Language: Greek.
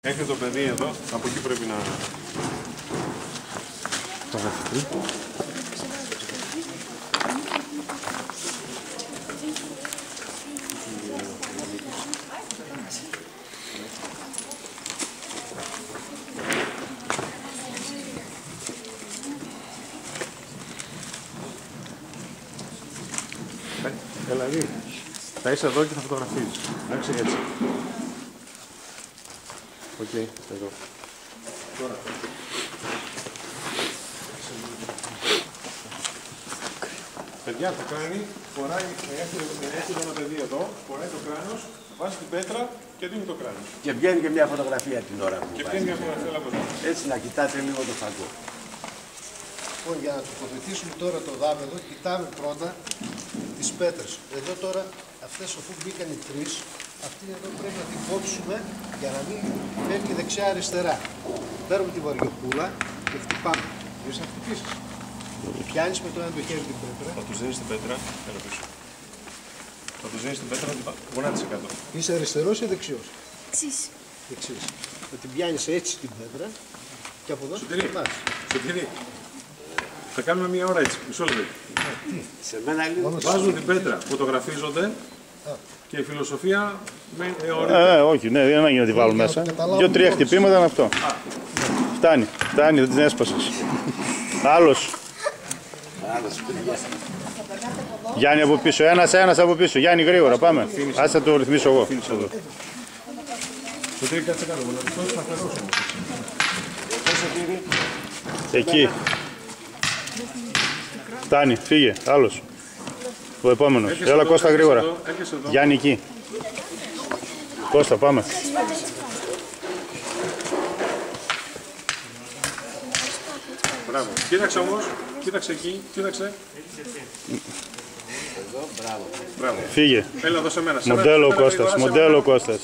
Έχετε το παιδί εδώ, από εκεί πρέπει να το γραφτεί. Δηλαδή, θα είσαι εδώ και θα φωτογραφίζεις. Εντάξει, έτσι. Οκ, εδώ. Τώρα. Παιδιά, το κράνη φοράει, έχετε ένα παιδί εδώ, φοράει το κράνος, βάζει την πέτρα και δίνει το κράνος. Και βγαίνει και μια φωτογραφία την ώρα που και βγαίνει μια φωτογραφία από εδώ. Έτσι να κοιτάτε λίγο το φαγό. Λοιπόν, για να τοποθετήσουμε τώρα το δάπεδο, κοιτάμε πρώτα τις πέτρες. Εδώ τώρα, αυτές αφού μπήκαν οι τρεις, αυτή εδώ πρέπει να την κόψουμε για να μην φεύγει δεξιά-αριστερά. Παίρνουμε τη βαριοπούλα και χτυπάμε. Μπορείς να χτυπήσεις. Πιάνεις με το ένα το χέρι την πέτρα. Θα τους δίνεις την πέτρα, έλα πίσω. Θα τους δίνεις την πέτρα, γονάτισε κάτω. Είσαι αριστερός ή δεξιός? Δεξής. Δεξής. Θα την πιάνεις έτσι την πέτρα και από εδώ χτυπάς. Σωτήρη. Θα κάνουμε μία ώρα έτσι, μισό λεπτό. Σε μένα λίγο. Βάζουν την πέτρα, φωτογραφίζονται και η φιλοσοφία με όχι, ναι, δεν είναι να τη βάλω μέσα. 2-3 χτυπήματα είναι αυτό. Φτάνει, δεν την έσπασες. Άλλος. Γιάννη από πίσω, ένας από πίσω. Γιάννη γρήγορα, πάμε. Ας θα το ρυθμίσω εγώ. Σωτήρη, κάτσε κάτω, αυτό είναι σταθερός όμως. Εκεί. Φτάνει, φύγε, άλλος. Ο επόμενος. Έλα Κώστα γρήγορα. Γιάννη εκεί. Κώστα, πάμε. Μπράβο. Κοίταξε όμως, κοίταξε εκεί, κοίταξε. Εδώ, μπράβο. Μπράβο. Φύγε. Έλα εδώ σε μένα. Μοντέλο Κώστας, μοντέλο Κώστας.